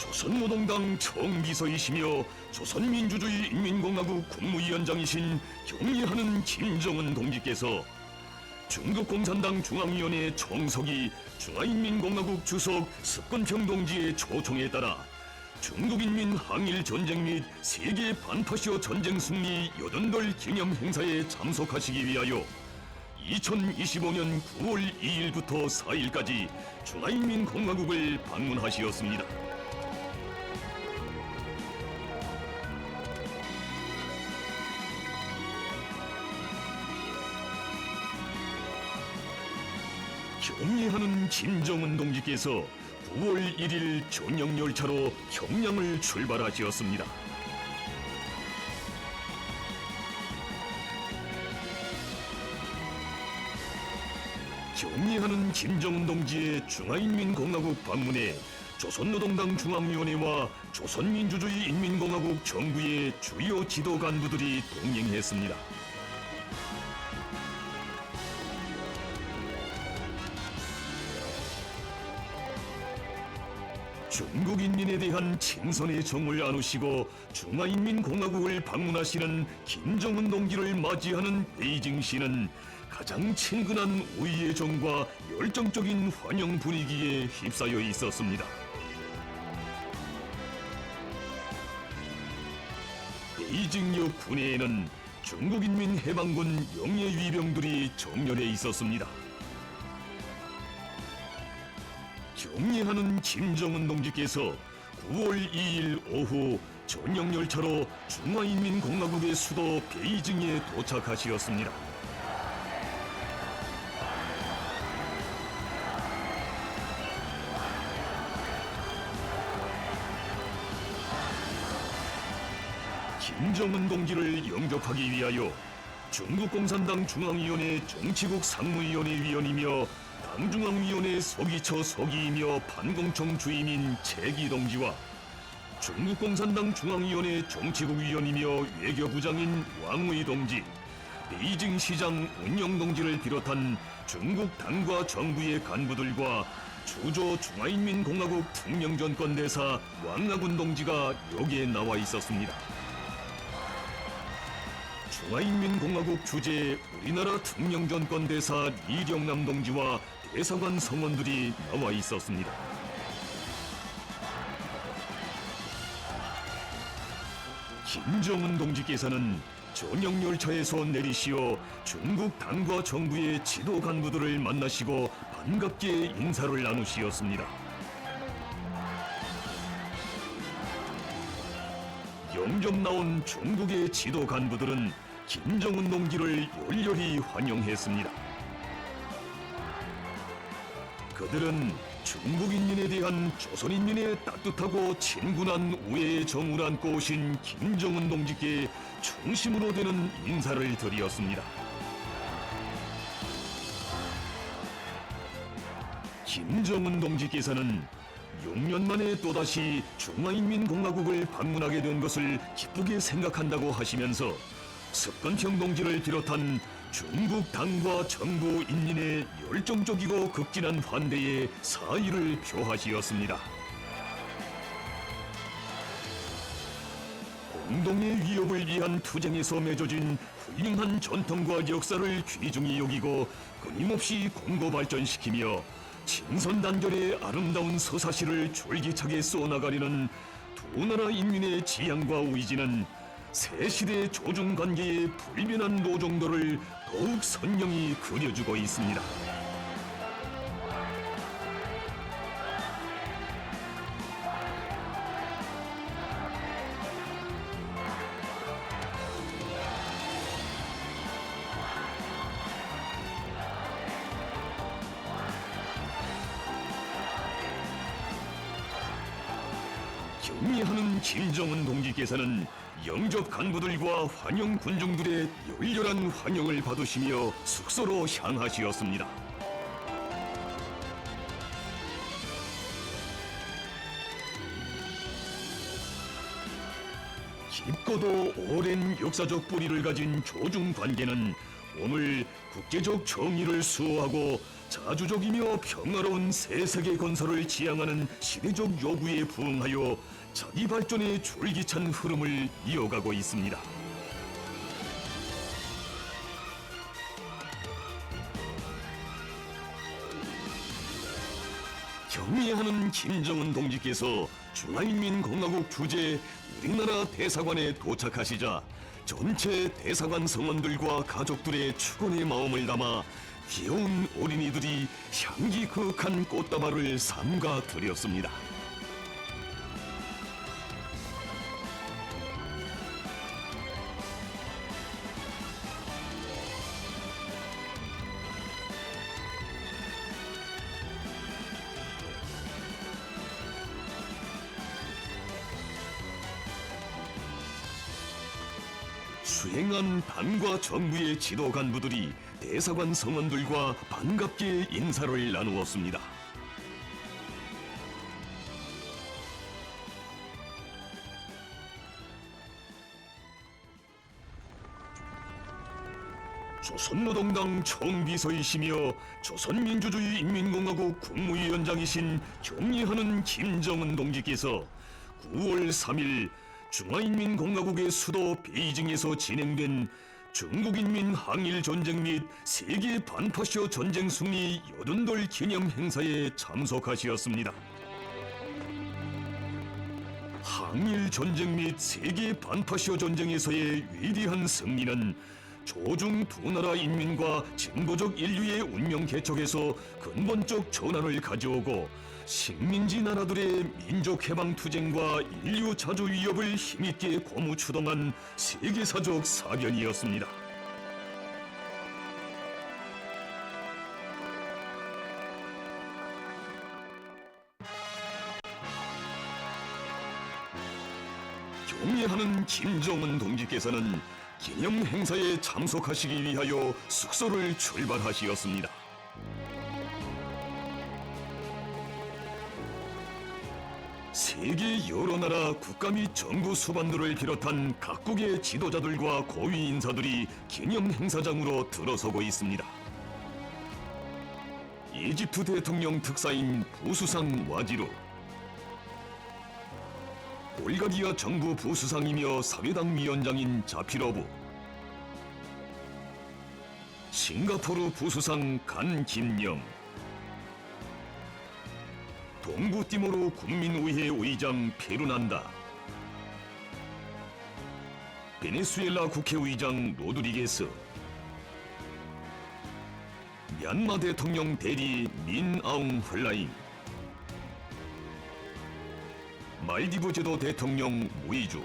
조선노동당 총비서이시며 조선민주주의 인민공화국 국무위원장이신 경의하는 김정은 동지께서 중국 공산당 중앙위원회 총석이 중화인민공화국 주석 습건평 동지의 초청에 따라 중국인민 항일 전쟁 및 세계 반파시어 전쟁 승리 여든돌 기념 행사에 참석하시기 위하여 2025년 9월 2일부터 4일까지 중화인민공화국을 방문하시었습니다. 경의하는 김정은 동지께서 9월 1일 전역열차로 평양을 출발하시었습니다. 경의하는 김정은 동지의 중화인민공화국 방문에 조선노동당 중앙위원회와 조선민주주의 인민공화국 정부의 주요 지도 간부들이 동행했습니다. 중국 인민에 대한 친선의 정을 나누시고 중화인민공화국을 방문하시는 김정은 동지를 맞이하는 베이징시는 가장 친근한 우위의 정과 열정적인 환영 분위기에 휩싸여 있었습니다. 베이징역 군내에는 중국인민해방군 영예위병들이 정렬해 있었습니다. 경의하는 김정은 동지께서 9월 2일 오후 전역열차로 중화인민공화국의 수도 베이징에 도착하시었습니다. 김정은 동지를 영접하기 위하여 중국 공산당 중앙위원회 정치국 상무위원회 위원이며 당중앙위원회 서기처 서기이며 반공청 주임인 최기 동지와 중국 공산당 중앙위원회 정치국 위원이며 외교부장인 왕의 동지, 베이징 시장 운영 동지를 비롯한 중국 당과 정부의 간부들과 주조 중화인민공화국 특명전권대사 왕나군 동지가 역에 나와 있었습니다. 중화인민공화국 주재 우리나라 특명전권대사 이경남 동지와 대사관 성원들이 나와 있었습니다. 김정은 동지께서는 전역열차에서 내리시어 중국 당과 정부의 지도 간부들을 만나시고 반갑게 인사를 나누시었습니다. 영접 나온 중국의 지도 간부들은 김정은 동지를 열렬히 환영했습니다. 그들은 중국인민에 대한 조선인민의 따뜻하고 친근한 우애의 정을 안고 오신 김정은 동지께 중심으로 되는 인사를 드렸습니다. 김정은 동지께서는 6년 만에 또다시 중화인민공화국을 방문하게 된 것을 기쁘게 생각한다고 하시면서 습건평 동지를 비롯한 중국 당과 정부 인민의 열정적이고 극진한 환대에 사의를 표하시었습니다. 공동의 위협을 위한 투쟁에서 맺어진 훌륭한 전통과 역사를 귀중히 여기고 끊임없이 공고 발전시키며 친선단결의 아름다운 서사시를 줄기차게 쏘나가려는 두 나라 인민의 지향과 의지는 새 시대 조중관계의 불변한 노정도를 더욱 선명히 그려주고 있습니다. 경의하는 김정은 동지께서는 영접 간부들과 환영 군중들의 열렬한 환영을 받으시며 숙소로 향하시었습니다. 깊고도 오랜 역사적 뿌리를 가진 조중 관계는 오늘 국제적 정의를 수호하고 자주적이며 평화로운 새 세계 건설을 지향하는 시대적 요구에 부응하여 자기 발전의 줄기찬 흐름을 이어가고 있습니다. 경의하는 김정은 동지께서 중화인민공화국 주재 우리나라 대사관에 도착하시자 전체 대사관 성원들과 가족들의 축원의 마음을 담아 귀여운 어린이들이 향기 그윽한 꽃다발을 삼가 드렸습니다. 수행한 당과 정부의 지도 간부들이 대사관 성원들과 반갑게 인사를 나누었습니다. 조선노동당 총비서이시며 조선민주주의인민공화국 국무위원장이신 경의하는 김정은 동지께서 9월 3일 중화인민공화국의 수도 베이징에서 진행된 중국인민 항일전쟁 및 세계 반파시어 전쟁 승리 80돌 기념 행사에 참석하시었습니다. 항일전쟁 및 세계 반파시어 전쟁에서의 위대한 승리는 조중 두 나라 인민과 진보적 인류의 운명 개척에서 근본적 전환을 가져오고 식민지 나라들의 민족 해방 투쟁과 인류 자주 위협을 힘있게 고무 추동한 세계사적 사변이었습니다. 경의하는 김정은 동지께서는 기념 행사에 참석하시기 위하여 숙소를 출발하시었습니다. 세계 여러 나라 국가 및 정부 수반들을 비롯한 각국의 지도자들과 고위 인사들이 기념 행사장으로 들어서고 있습니다. 이집트 대통령 특사인 부수상 와지루, 불가리아 정부 부수상이며 사회당 위원장인 자피로브, 싱가포르 부수상 간 김영, 동부티모르 국민의회 의장 페르난다, 베네수엘라 국회의장 로드리게스, 미얀마 대통령 대리 민 아웅 헐라잉, 말디브 제도 대통령 무이주,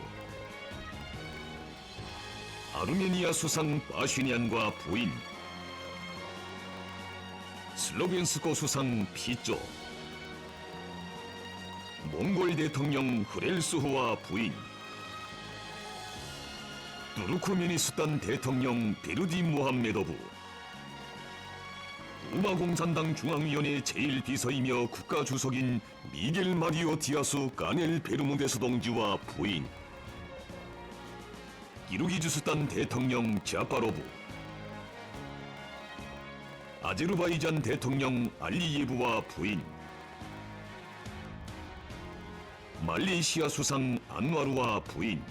아르메니아 수상 바슈니안과 부인, 슬로벤스코 수상 피쪼, 몽골 대통령 흐렐스호와 부인, 투르크메니스탄 대통령 베르디 무함메도브, 쿠바공산당 중앙위원회 제1비서이며 국가주석인 미겔 마리오 디아스 까넬 베르무데스 동지와 부인, 기르기즈스탄 대통령 자파로브, 아제르바이잔 대통령 알리예브와 부인, 말레이시아 수상 안와르와 부인,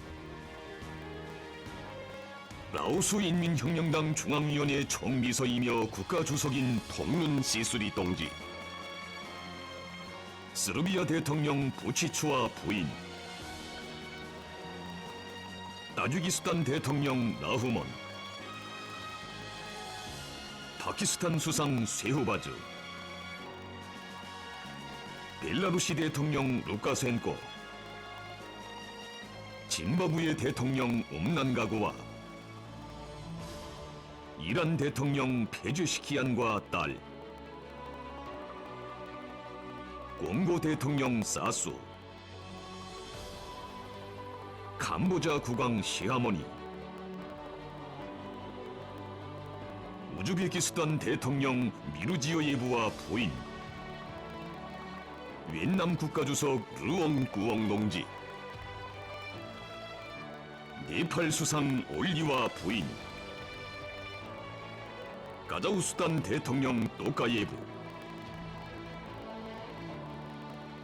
라오스 인민혁명당 중앙위원회 총비서이며 국가주석인 통룬 시수리 동지, 스르비아 대통령 부치추와 부인, 타지키스탄 대통령 라흐몬, 파키스탄 수상 쇠후바즈, 벨라루시 대통령 루카센코, 짐바브웨 대통령 음난가고와 이란 대통령 페제시키안과 딸, 콩고 대통령 사수, 캄보자 국왕 시하모니, 우즈베키스탄 대통령 미르지오예브와 부인, 윈남 국가주석 르옹 꾸옹 동지, 네팔 수상 올리와 부인, 카자흐스탄 대통령 또카예브,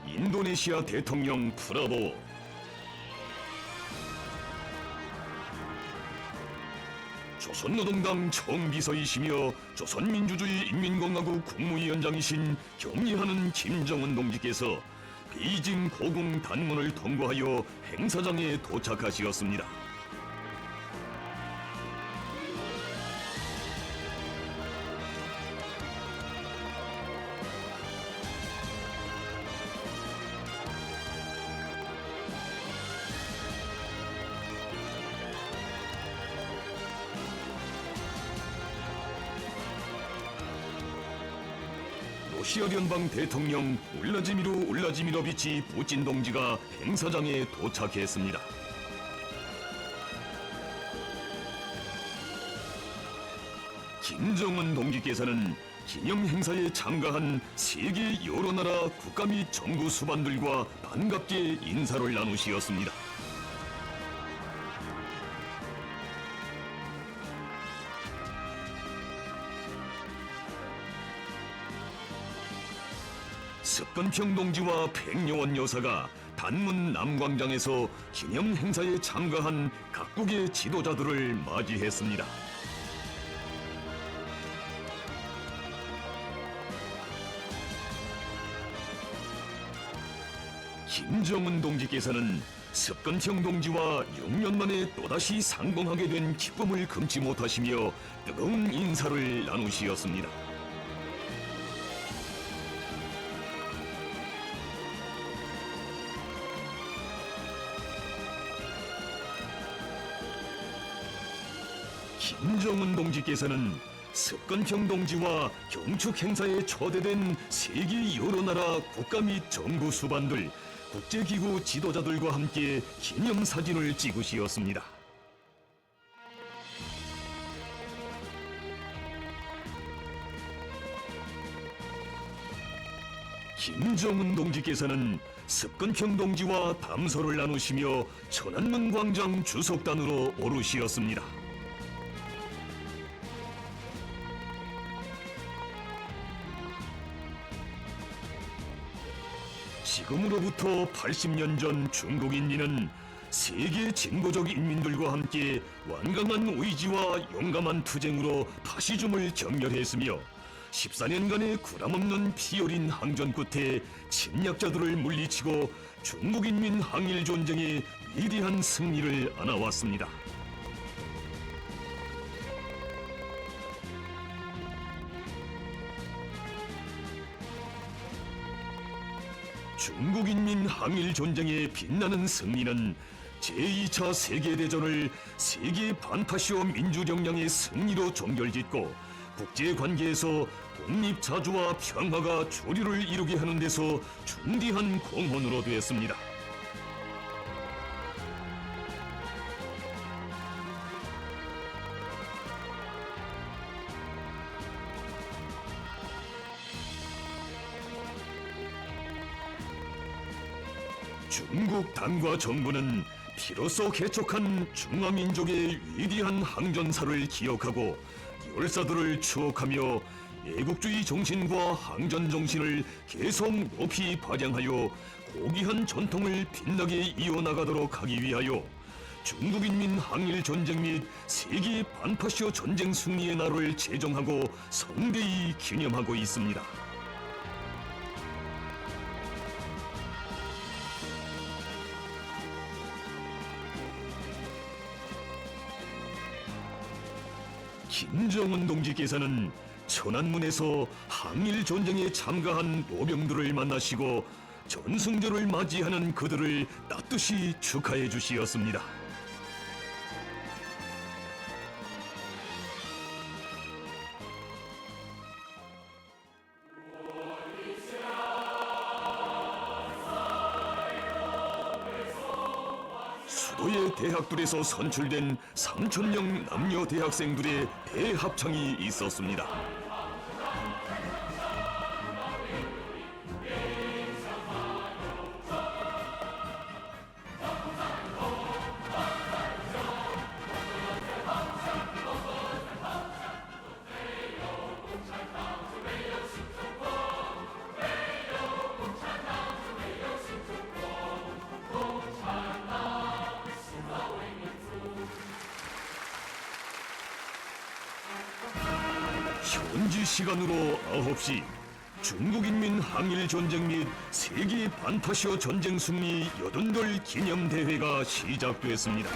인도네시아 대통령 프라보워, 조선노동당 총비서이시며 조선민주주의 인민공화국 국무위원장이신 경리하는 김정은 동지께서 베이징 고궁 단문을 통과하여 행사장에 도착하시었습니다. 러시아聯邦 대통령 울라지미르 울라지미러비치 푸틴 동지가 행사장에 도착했습니다. 김정은 동지께서는 기념 행사에 참가한 세계 여러 나라 국가 및 정부 수반들과 반갑게 인사를 나누시었습니다. 석건평 동지와 백여원 여사가 단문 남광장에서 기념 행사에 참가한 각국의 지도자들을 맞이했습니다. 김정은 동지께서는 석건평 동지와 6년 만에 또다시 상봉하게 된 기쁨을 금치 못하시며 뜨거운 인사를 나누시었습니다. 김정은 동지께서는 석건평 동지와 경축 행사에 초대된 세계 여러 나라 국가 및 정부 수반들, 국제기구 지도자들과 함께 기념사진을 찍으시었습니다. 김정은 동지께서는 석건평 동지와 담소를 나누시며 천안문 광장 주석단으로 오르시었습니다. 지금으로부터 80년 전 중국 인민은 세계 진보적 인민들과 함께 완강한 의지와 용감한 투쟁으로 파시즘을 경멸했으며 14년간의 구람없는 피어린 항전 끝에 침략자들을 물리치고 중국 인민 항일 전쟁의 위대한 승리를 안아왔습니다. 중국인민 항일전쟁의 빛나는 승리는 제2차 세계대전을 세계 반파시오 민주정량의 승리로 종결짓고 국제관계에서 독립자주와 평화가 주류를 이루게 하는 데서 중대한 공헌으로 되었습니다. 중국 당과 정부는 피로써 개척한 중화민족의 위대한 항전사를 기억하고 열사들을 추억하며 애국주의 정신과 항전 정신을 계속 높이 발扬하여 고귀한 전통을 빛나게 이어나가도록 하기 위하여 중국인민 항일전쟁 및 세계 반파시오 전쟁 승리의 날을 제정하고 성대히 기념하고 있습니다. 김정은 동지께서는 천안문에서 항일전쟁에 참가한 노병들을 만나시고 전승절을 맞이하는 그들을 따뜻이 축하해 주시었습니다. 수도의 대학들에서 선출된 3,000명 남녀 대학생들의 대합창이 있었습니다. 현지 시간으로 9시 중국인민 항일전쟁 및 세계 반타시오 전쟁 승리 80돌 기념대회가 시작됐습니다.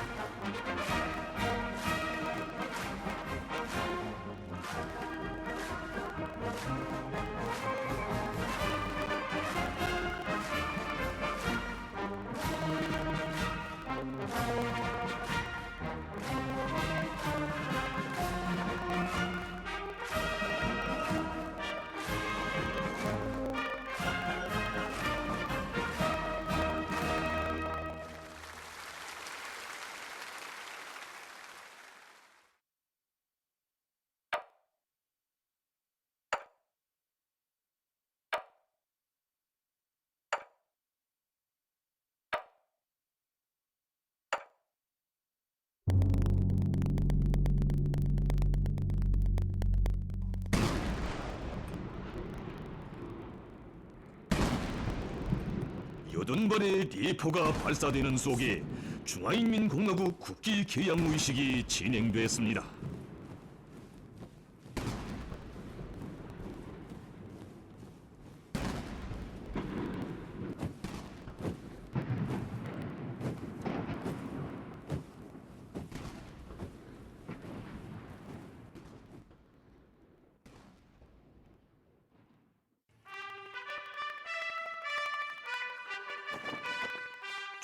여든 발의 대포가 발사되는 속에 중화인민공화국 국기 개양 의식이 진행됐습니다.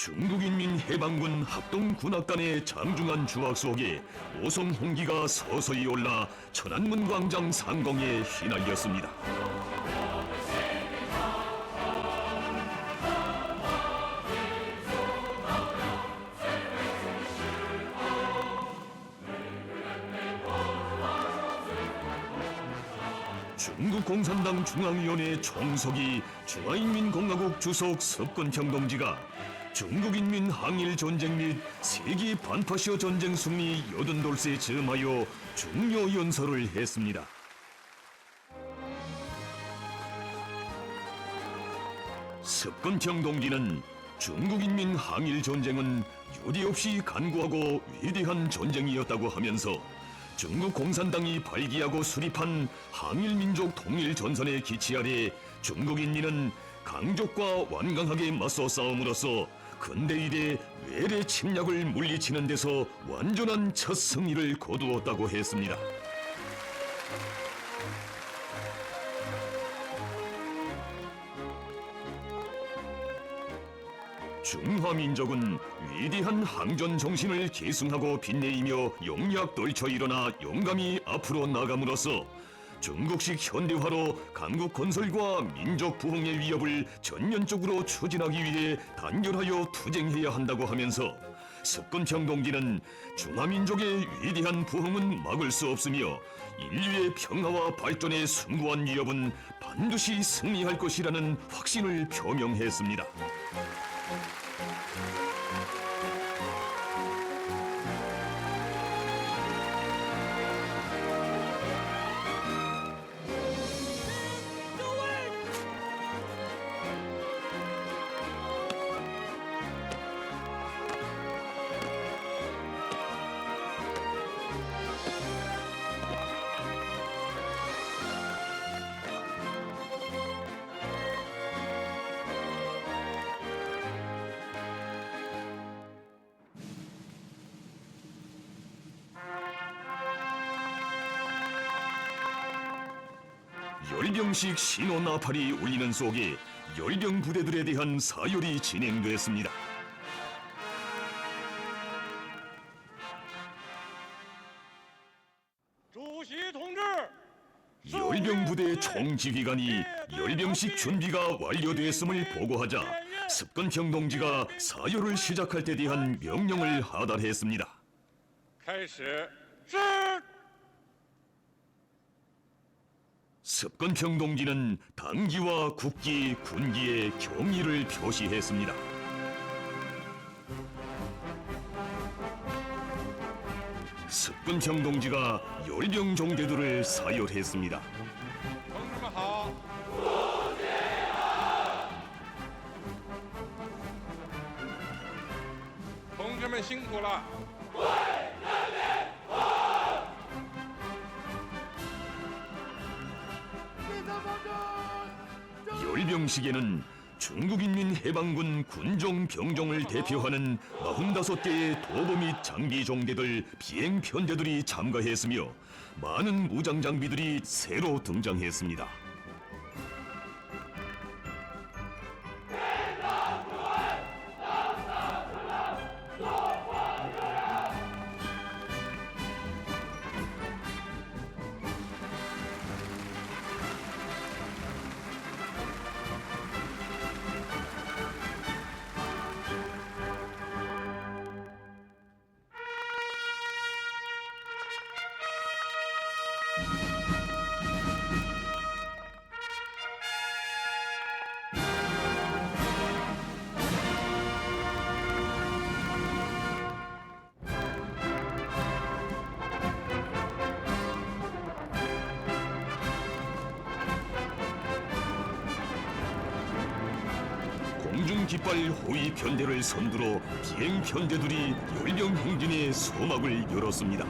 중국인민해방군 합동군악단의 장중한 주악 속에 오성 홍기가 서서히 올라 천안문 광장 상공에 휘날렸습니다. 중국공산당 중앙위원회 총석이 중화인민공화국 주석 습건평 동지가 중국인민 항일전쟁 및 세계 반파시오 전쟁 승리 80돌세 즈음하여 중요 연설을 했습니다. 습건평 동지는 중국인민 항일전쟁은 유례없이 간구하고 위대한 전쟁이었다고 하면서 중국 공산당이 발기하고 수립한 항일민족 통일전선의 기치 아래 중국인민은 강족과 완강하게 맞서 싸움으로써 근대 이래 외래 침략을 물리치는 데서 완전한 첫 승리를 거두었다고 했습니다. 중화민족은 위대한 항전 정신을 계승하고 빛내이며 용약 떨쳐 일어나 용감히 앞으로 나감으로써 중국식 현대화로 강국 건설과 민족 부흥의 위협을 전면적으로 추진하기 위해 단결하여 투쟁해야 한다고 하면서 습건평 동지는 중화민족의 위대한 부흥은 막을 수 없으며 인류의 평화와 발전에 숭고한 위협은 반드시 승리할 것이라는 확신을 표명했습니다. 열병식 신호 나팔이 울리는 속에 열병 부대들에 대한 사열이 진행됐습니다. 열병 부대 총지휘관이 열병식 준비가 완료됐음을 보고하자 습건평 동지가 사열을 시작할 때 대한 명령을 하달했습니다. 습건평 동지는 당기와 국기, 군기에 경의를 표시했습니다. 습건평 동지가 열병 종대들을 사열했습니다. 同志们辛苦了！ 습건평 열병식에는 중국인민해방군 군종 병종을 대표하는 45개의 도보 및 장비 종대들 비행 편대들이 참가했으며 많은 무장 장비들이 새로 등장했습니다. 공중깃발 호위 편대를 선두로 비행 편대들이 열병 행진의 소막을 열었습니다.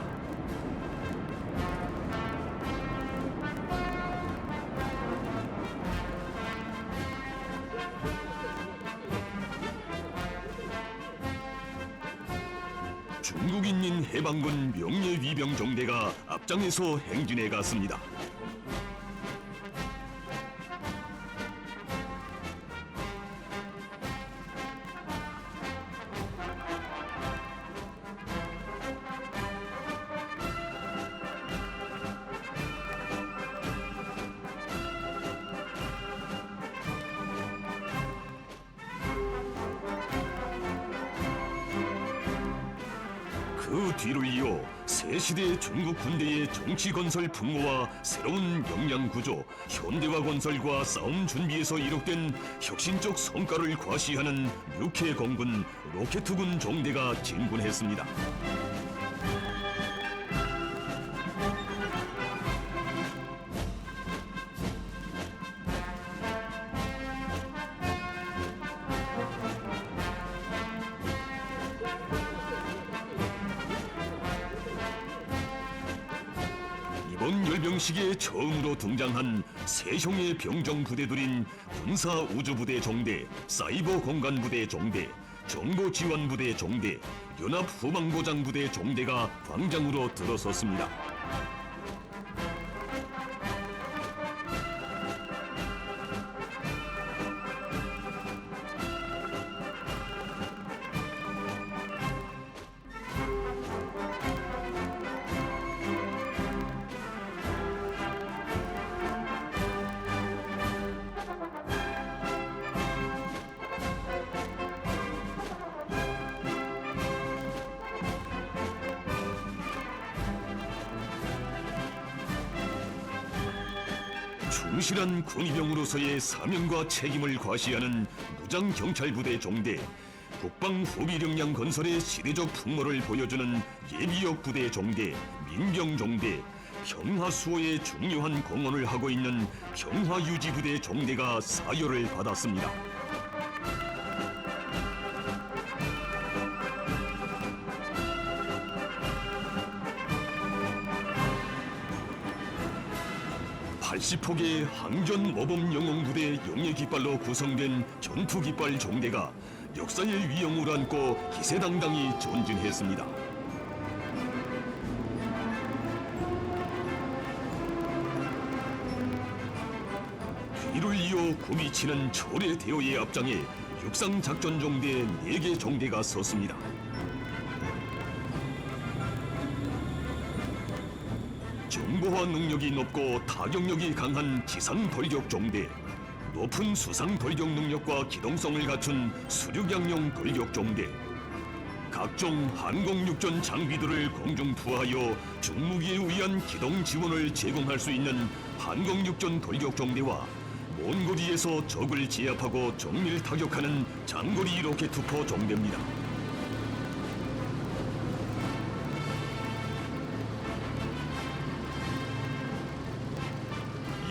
중국인민해방군 명예위병정대가 앞장에서 행진해 갔습니다. 그 뒤를 이어 새 시대 중국 군대의 정치 건설 풍모와 새로운 역량 구조, 현대화 건설과 싸움 준비에서 이룩된 혁신적 성과를 과시하는 육해 공군 로켓군 종대가 진군했습니다. 이번 열병식에 처음으로 등장한 세 형의 병정 부대들인 군사 우주부대 종대, 사이버 공간부대 종대, 정보지원부대 종대, 연합 후방보장 부대 종대가 광장으로 들어섰습니다. 충실한 군의병으로서의 사명과 책임을 과시하는 무장경찰부대 종대, 국방후비력량 건설의 시대적 풍모를 보여주는 예비역 부대 종대, 민병종대, 평화수호에 중요한 공헌을 하고 있는 평화유지부대 종대가 사열을 받았습니다. (80폭의) 항전모범영웅부대 용예깃발로 구성된 전투깃발 종대가 역사의 위엄을 안고 기세당당히 전진했습니다. 뒤를 이어 구미치는 철의 대오의 앞장에 육상작전종대 4개 종대가 섰습니다. 정보화 능력이 높고 타격력이 강한 지상 돌격 종대, 높은 수상 돌격 능력과 기동성을 갖춘 수륙양용 돌격 종대, 각종 항공육전 장비들을 공중 투하하여 중무기에 의한 기동 지원을 제공할 수 있는 항공육전 돌격 종대와 먼 거리에서 적을 제압하고 정밀 타격하는 장거리 로켓투포 종대입니다.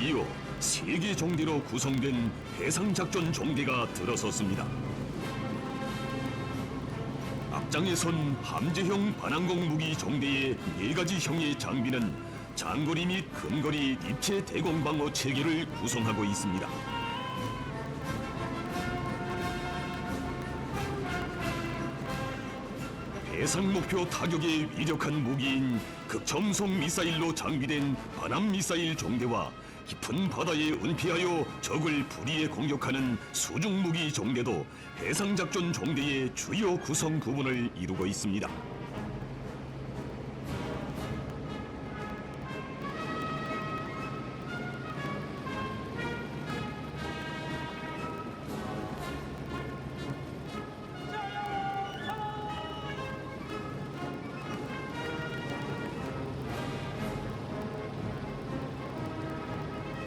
이어 3개 종대로 구성된 해상작전 종대가 들어섰습니다. 앞장에 선 함재형 반항공 무기 종대의 4가지 형의 장비는 장거리 및 근거리 입체 대공방어 체계를 구성하고 있습니다. 해상 목표 타격에 위력한 무기인 극청송 미사일로 장비된 바람 미사일 종대와 깊은 바다에 은폐하여 적을 불의에 공격하는 수중 무기 종대도 해상 작전 종대의 주요 구성 부분을 이루고 있습니다.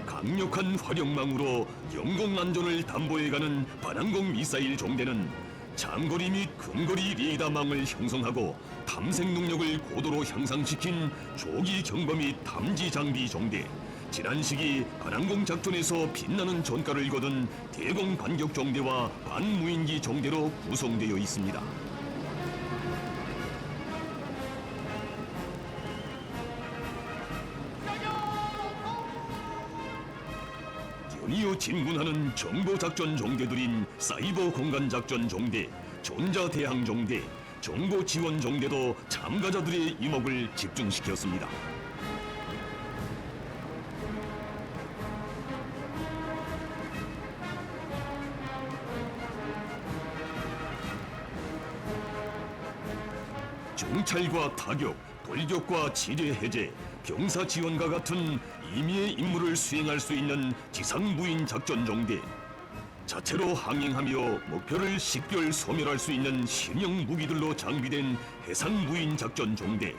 강력한 화력망으로 영공 안전을 담보해가는 반항공 미사일 종대는 장거리 및 근거리 레이더망을 형성하고 탐색 능력을 고도로 향상시킨 조기 경보 및 탐지 장비 종대, 지난 시기 반항공 작전에서 빛나는 전과를 거둔 대공 반격 종대와 반무인기 종대로 구성되어 있습니다. 연이어 진군하는 정보작전 종대들인 사이버 공간 작전 종대, 전자대항 종대, 정보 지원 종대도 참가자들의 이목을 집중시켰습니다. 정찰과 타격, 돌격과 지뢰 해제, 병사 지원과 같은 임의의 임무를 수행할 수 있는 지상무인 작전 종대, 자체로 항행하며 목표를 식별 소멸할 수 있는 신형 무기들로 장비된 해상무인 작전 종대,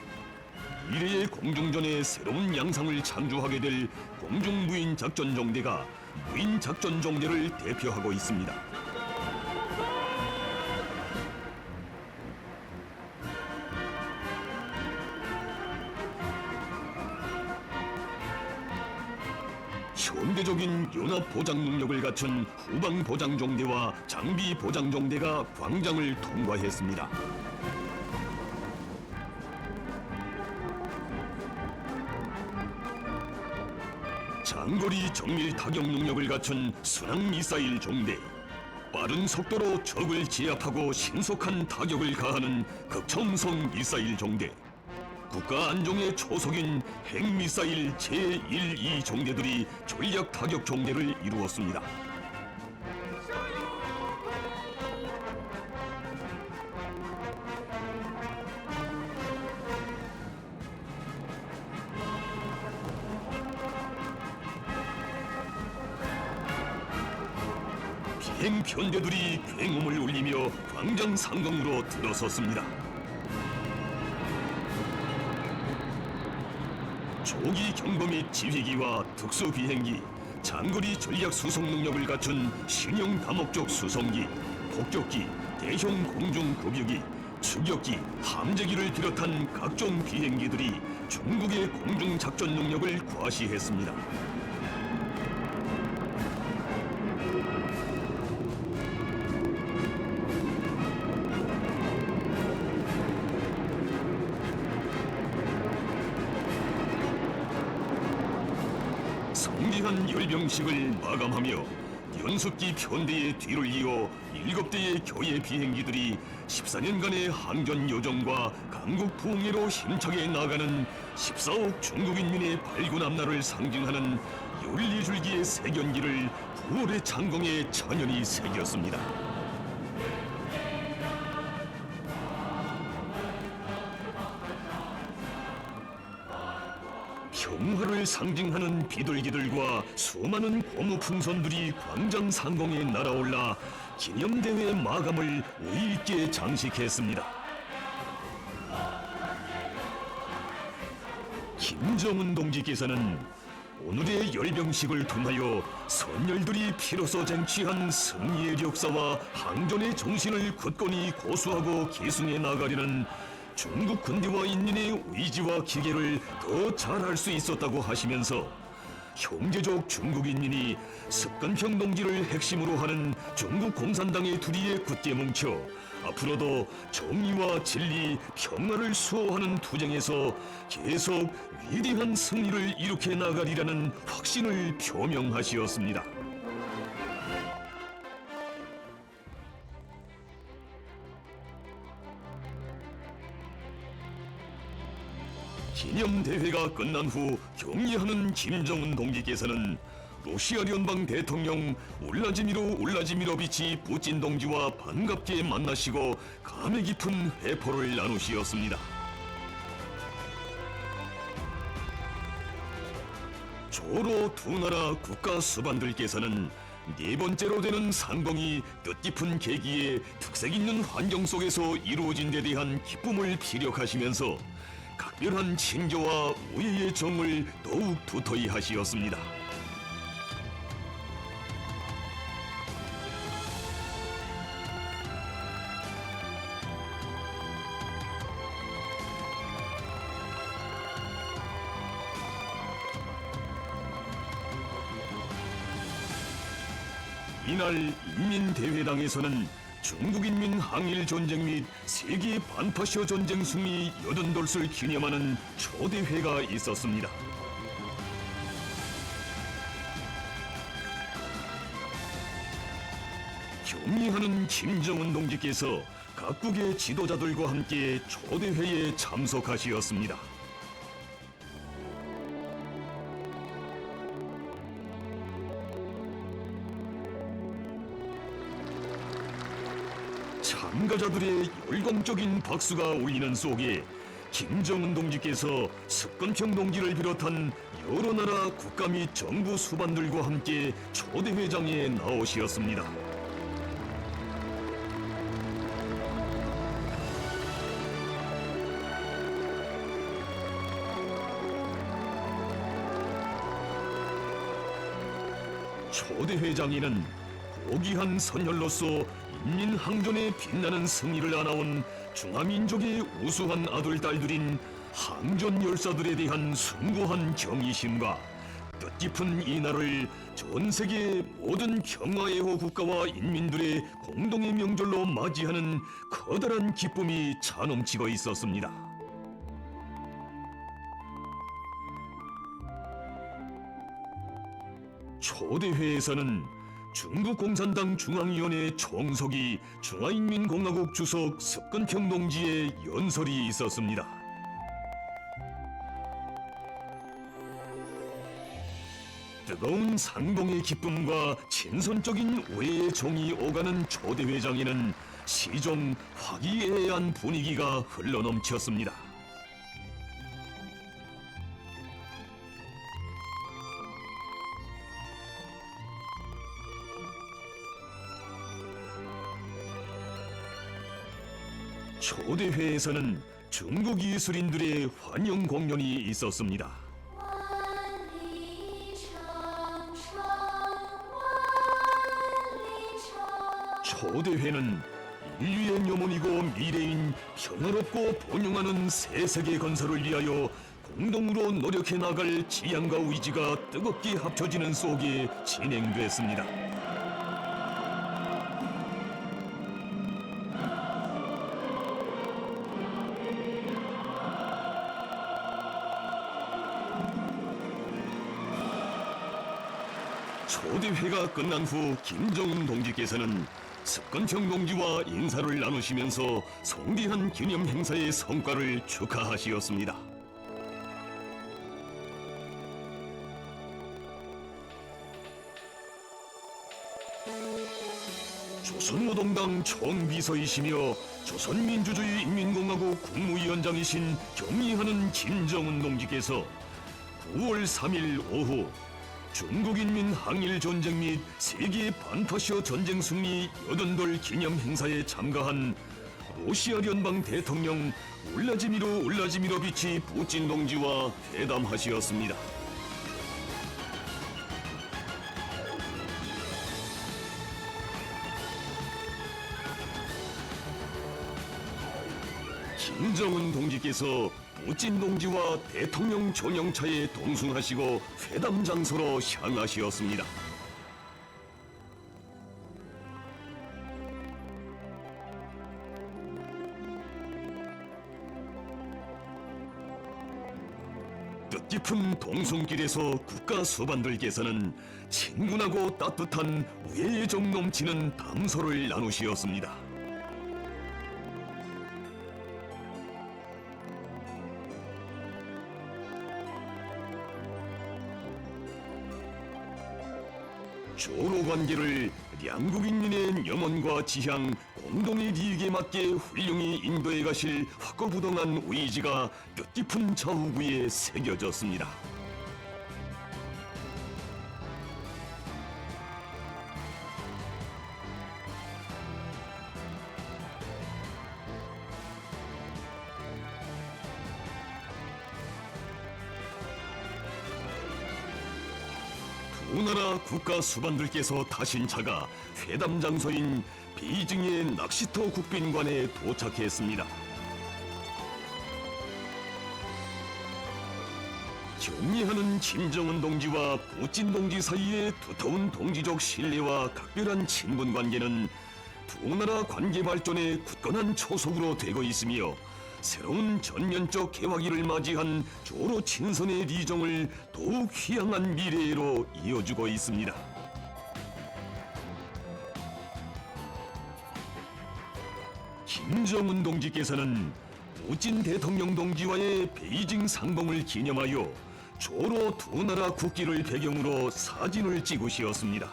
미래의 공중전의 새로운 양상을 창조하게 될 공중무인 작전 종대가 무인 작전 종대를 대표하고 있습니다. 현대적인 연합 보장 능력을 갖춘 후방 보장 종대와 장비 보장 종대가 광장을 통과했습니다. 장거리 정밀 타격 능력을 갖춘 순항 미사일 종대, 빠른 속도로 적을 제압하고 신속한 타격을 가하는 극청송 미사일 종대, 국가 안정의 초석인 핵미사일 제1, 2 종대들이 전략 타격 종대를 이루었습니다. 비행 편대들이 굉음을 울리며 광장 상공으로 들어섰습니다. 조기 경보 및 지휘기와 특수 비행기, 장거리 전략 수송 능력을 갖춘 신형 다목적 수송기, 폭격기, 대형 공중 급유기, 추격기, 함재기를 비롯한 각종 비행기들이 중국의 공중 작전 능력을 과시했습니다. 성기한 열병식을 마감하며 연습기 편대의 뒤를 이어 7대의 교예 비행기들이 14년간의 항전 여정과 강국 부흥회로 힘차게 나가는 14억 중국인민의 발군함나를 상징하는 14줄기의 세견기를 9월의 창공에 천연히 새겼습니다. 평화를 상징하는 비둘기들과 수많은 고무풍선들이 광장 상공에 날아올라 기념대회 마감을 의의 있게 장식했습니다. 김정은 동지께서는 오늘의 열병식을 통하여 선열들이 피로써 쟁취한 승리의 역사와 항전의 정신을 굳건히 고수하고 계승해 나가려는 중국 군대와 인민의 의지와 기계를 더 잘할 수 있었다고 하시면서 형제적 중국인민이 습관평 동지를 핵심으로 하는 중국 공산당의 두리에 굳게 뭉쳐 앞으로도 정의와 진리, 평화를 수호하는 투쟁에서 계속 위대한 승리를 이룩해 나가리라는 확신을 표명하시었습니다. 기념대회가 끝난 후 격려하는 김정은 동지께서는 러시아 연방 대통령 울라지미로비치 푸틴 동지와 반갑게 만나시고 감회 깊은 회포를 나누시었습니다. 조로 두 나라 국가 수반들께서는 네 번째로 되는 상봉이 뜻깊은 계기에 특색 있는 환경 속에서 이루어진 데 대한 기쁨을 피력하시면서 각별한 친교와 우애의 정을 더욱 두터이 하시었습니다. 이날 인민대회당에서는 중국인민 항일전쟁 및 세계 반파시아 전쟁 승리 80돌을 기념하는 초대회가 있었습니다. 격리하는 김정은 동지께서 각국의 지도자들과 함께 초대회에 참석하시었습니다. 참가자들의 열광적인 박수가 울리는 속에 김정은 동지께서 습관평 동지를 비롯한 여러 나라 국가 및 정부 수반들과 함께 초대회장에 나오시었습니다. 초대회장에는 고귀한 선열로서 인민항전의 빛나는 승리를 안아온 중화민족의 우수한 아들딸들인 항전 열사들에 대한 숭고한 경이심과 뜻깊은 이 날을 전 세계 모든 평화애호 국가와 인민들의 공동의 명절로 맞이하는 커다란 기쁨이 차넘치고 있었습니다. 초대회에서는 중국 공산당 중앙위원회 총석이 중화인민공화국 주석 습관평 동지의 연설이 있었습니다. 뜨거운 상봉의 기쁨과 친선적인 우애의 정이 오가는 초대회장에는 시종 화기애애한 분위기가 흘러넘쳤습니다. 초대회에서는 중국 예술인들의 환영 공연이 있었습니다. 초대회는 인류의 염원이고 미래인 평화롭고 번영하는 새 세계 건설을 위하여 공동으로 노력해 나갈 지향과 의지가 뜨겁게 합쳐지는 속에 진행됐습니다. 초대회가 끝난 후 김정은 동지께서는 습관평 동지와 인사를 나누시면서 성대한 기념 행사의 성과를 축하하시었습니다. 조선노동당 총비서이시며 조선민주주의 인민공화국 국무위원장이신 경의하는 김정은 동지께서 9월 3일 오후 중국인민 항일전쟁 및 세계 반파시아 전쟁 승리 80돌 기념 행사에 참가한 러시아 연방 대통령 울라지미로비치 푸틴 동지와 회담하시었습니다. 김정은 동지께서 푸진 동지와 대통령 전용차에 동승하시고 회담 장소로 향하시었습니다. 뜻깊은 동성길에서 국가 수반들께서는 친근하고 따뜻한 우애정 넘치는 담소를 나누시었습니다. 조로 관계를 양국인민의 염원과 지향, 공동의利益에 맞게 훌륭히 인도해 가실 확고부동한 의지가 뜻깊은 좌우구에 새겨졌습니다. 두 나라 국가 수반들께서 타신 차가 회담 장소인 베이징의 낚시터 국빈관에 도착했습니다. 격리하는 김정은 동지와 푸진 동지 사이의 두터운 동지적 신뢰와 각별한 친분 관계는 두 나라 관계 발전에 굳건한 초석으로 되고 있으며 새로운 전면적 개화기를 맞이한 조로 친선의 리정을 더욱 희망한 미래로 이어주고 있습니다. 김정은 동지께서는 푸진 대통령 동지와의 베이징 상봉을 기념하여 조로 두 나라 국기를 배경으로 사진을 찍으시었습니다.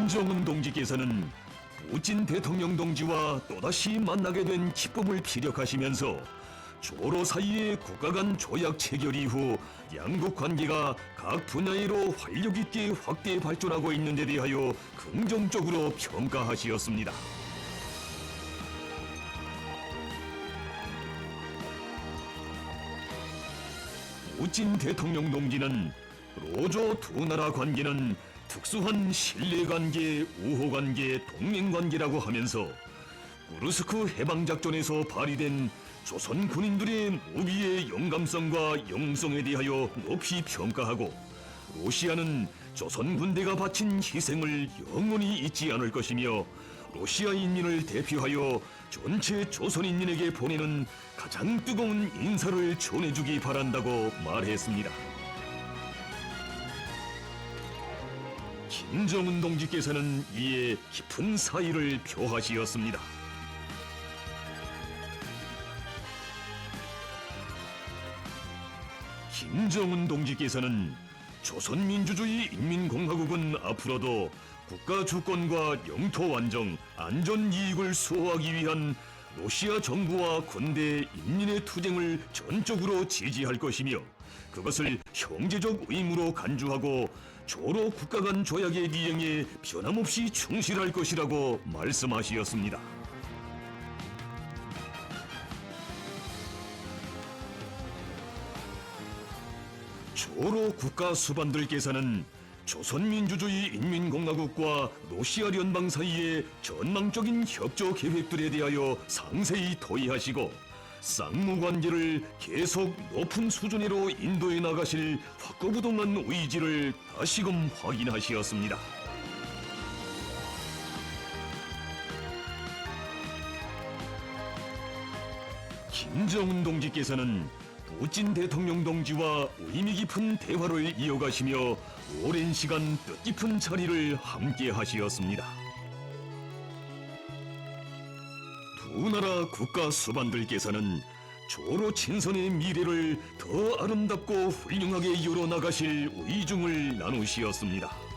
김정은 동지께서는 푸진 대통령 동지와 또다시 만나게 된 기쁨을 피력하시면서 조로 사이의 국가 간 조약 체결 이후 양국 관계가 각 분야로 활력 있게 확대 발전하고 있는 데 대하여 긍정적으로 평가하시었습니다. 푸진 대통령 동지는 로조 두 나라 관계는 특수한 신뢰관계, 우호관계, 동맹관계라고 하면서 구르스크 해방작전에서 발휘된 조선 군인들의 무기의 영감성과 영성에 대하여 높이 평가하고 러시아는 조선 군대가 바친 희생을 영원히 잊지 않을 것이며 러시아 인민을 대표하여 전체 조선인민에게 보내는 가장 뜨거운 인사를 전해주기 바란다고 말했습니다. 김정은 동지께서는 이에 깊은 사의를 표하시었습니다. 김정은 동지께서는 조선민주주의 인민공화국은 앞으로도 국가 주권과 영토 완정, 안전 이익을 수호하기 위한 러시아 정부와 군대, 인민의 투쟁을 전적으로 지지할 것이며 그것을 형제적 의무로 간주하고 조로 국가 간 조약의 이행에 변함없이 충실할 것이라고 말씀하시었습니다. 조로 국가 수반들께서는 조선민주주의 인민공화국과 러시아 연방 사이의 전망적인 협조 계획들에 대하여 상세히 토의하시고 쌍무관계를 계속 높은 수준으로 인도해 나가실 확고부동한 의지를 다시금 확인하시었습니다. 김정은 동지께서는 푸진 대통령 동지와 의미 깊은 대화를 이어가시며 오랜 시간 뜻깊은 자리를 함께 하시었습니다. 두 나라 국가 수반들께서는 조로 친선의 미래를 더 아름답고 훌륭하게 이뤄나가실 의중을 나누시었습니다.